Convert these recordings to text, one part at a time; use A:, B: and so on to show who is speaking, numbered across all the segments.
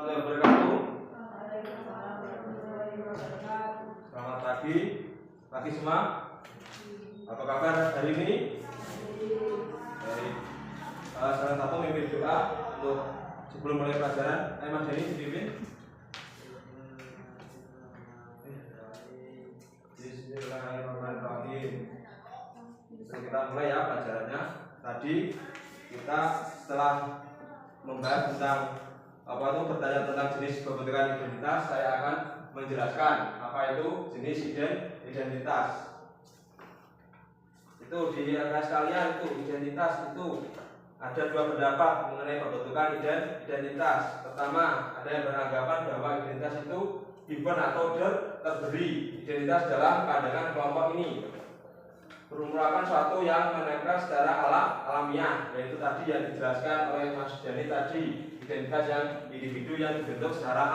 A: wabarakatuh. Selamat pagi semua. Apa kabar hari ini? Baik. Salah satu mimpin doa untuk sebelum mulai pelajaran. Mas Denny dipimpin. Bismillahirrahmanirrahim. Kita mulai ya pelajarannya. Tadi kita setelah membahas tentang bertanya tentang jenis pembentukan identitas, saya akan menjelaskan apa itu jenis identitas. Itu di kelas kalian itu identitas itu ada dua pendapat mengenai pembentukan identitas. Pertama, ada yang beranggapan bahwa identitas itu given atau terberi. Identitas dalam pandangan kelompok ini merupakan suatu yang menempel secara alamiah, yaitu tadi yang dijelaskan oleh Mas Denny tadi, identitas yang individu yang dibentuk secara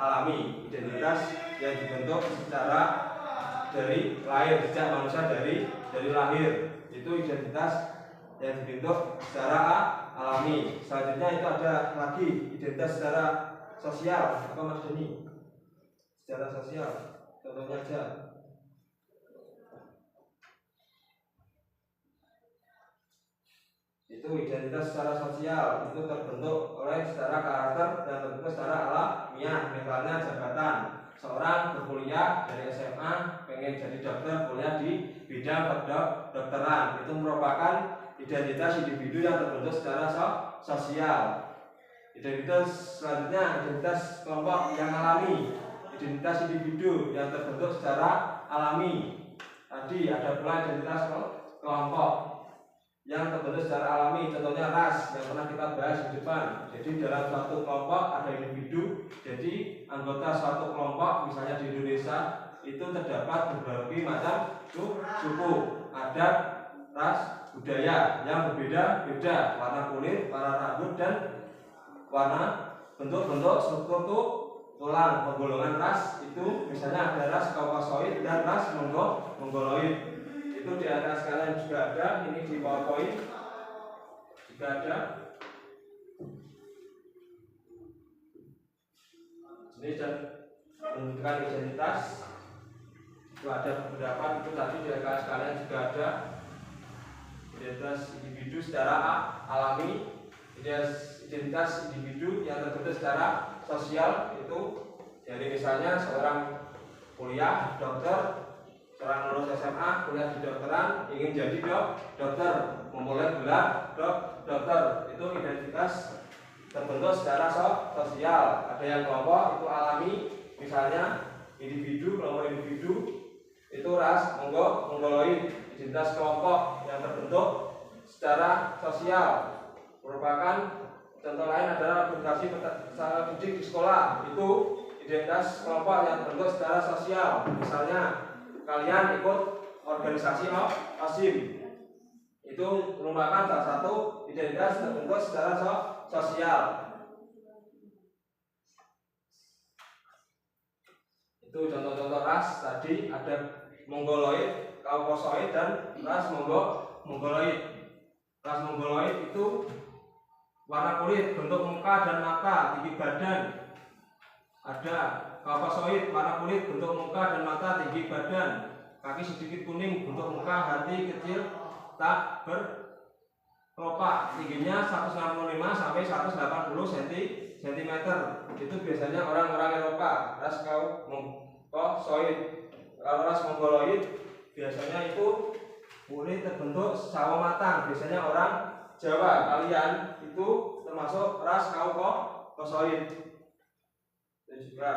A: alami, identitas yang dibentuk secara dari lahir, sejak manusia dari lahir, itu identitas yang dibentuk secara alami. Selanjutnya itu ada lagi identitas secara sosial. Apa Mas Denny? Secara sosial, contohnya aja. Itu identitas secara sosial, itu terbentuk oleh secara karakter dan terbentuk secara alamiah. Misalnya jabatan, seorang berkuliah dari SMA pengen jadi dokter, kuliah di bidang kedokteran, itu merupakan identitas individu yang terbentuk secara sosial. Identitas selanjutnya identitas kelompok yang alami, identitas individu yang terbentuk secara alami. Tadi ada pula identitas kelompok yang terbentuk secara alami, contohnya ras yang pernah kita bahas di depan. Jadi dalam suatu kelompok ada individu, jadi anggota suatu kelompok, misalnya di Indonesia itu terdapat berbagai macam suku, adat, ras, budaya yang berbeda-beda, warna kulit, warna rambut, dan warna bentuk-bentuk struktur tulang. Penggolongan ras itu misalnya ada ras Kaukasoid dan ras Mongoloid. Itu di atas kalian juga ada, ini di PowerPoint juga ada. Ini menunjukkan identitas. Itu ada beberapa, itu tadi di atas kalian juga ada. Identitas individu secara alami, identitas individu yang terbentuk secara sosial, itu jadi misalnya seorang kuliah dokter, seorang lulus SMA kuliah di dokteran, ingin jadi dokter, memulai gelar dokter, itu identitas terbentuk secara sosial. Ada yang kelompok itu alami, misalnya individu, kelompok individu itu ras Mongoloid. Identitas kelompok yang terbentuk secara sosial merupakan contoh lain adalah organisasi peserta didik di sekolah, itu identitas kelompok yang terbentuk secara sosial. Misalnya kalian ikut organisasi OSIM, itu merupakan salah satu identitas terbentuk secara sosial. Itu contoh-contoh ras tadi ada Mongoloid, Kaukasoid, dan ras Mongoloid. Ras Mongoloid itu warna kulit, bentuk muka dan mata, tinggi badan. Ada Kaukasoid, warna kulit, bentuk muka dan mata, tinggi badan, kaki sedikit kuning, bentuk muka hati kecil, tak berkelopak, tingginya 165 sampai 180 cm. Itu biasanya orang-orang Eropa. Ras Kaukasoid. Kalau ras Mongoloid biasanya itu kulit terbentuk sawo matang, biasanya orang Jawa. Kalian itu termasuk ras Kaukasoid. Dan juga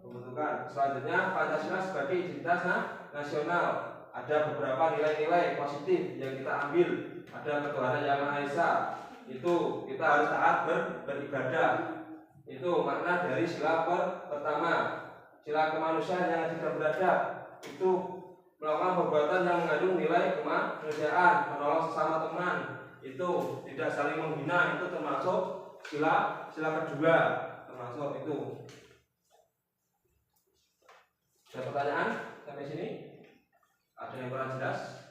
A: pembentukan. Selanjutnya Pancasila sebagai identitas nasional. Ada beberapa nilai-nilai positif yang kita ambil. Ada ketuhanan yang Maha Esa. Itu kita harus taat beribadah. Itu makna dari sila pertama. Sila kemanusiaan yang tidak beradab, itu melakukan perbuatan yang mengandung nilai kemanusiaan, menolong sesama teman, itu tidak saling menghina, itu termasuk sila kedua, termasuk itu. Ada pertanyaan sampai sini? Ada yang kurang jelas?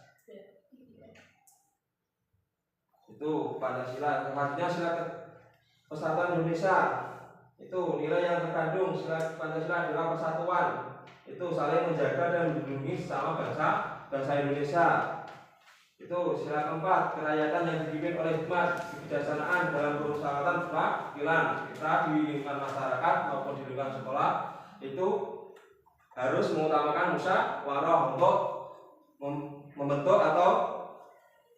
A: Itu Pancasila. Artinya sila Persatuan Indonesia. Itu nilai yang terkandung sila Pancasila adalah persatuan. Itu saling menjaga dan melindungi sesama bangsa Indonesia. Itu sila keempat, kerakyatan yang dipimpin oleh hikmat, kebijaksanaan dalam permusyawaratan perwakilan. Kita di lingkungan masyarakat maupun di lingkungan sekolah itu harus mengutamakan musyawarah untuk membentuk atau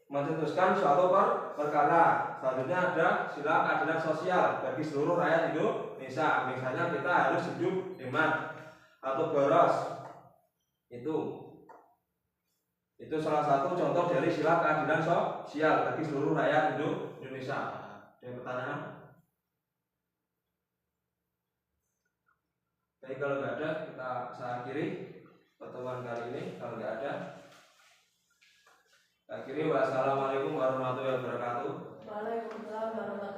A: mencetuskan suatu perkara. Selanjutnya ada sila keadilan sosial bagi seluruh rakyat Indonesia. Misalnya kita harus hidup hemat atau boros. Itu salah satu contoh dari sila keadilan sosial bagi seluruh rakyat Indonesia. Ada pertanyaan? Baik, kalau nggak ada saya akhiri pertemuan kali ini. Kalau nggak ada, saya akhiri. Wassalamualaikum warahmatullahi wabarakatuh.
B: Waalaikumsalam warahmatullahi wabarakatuh.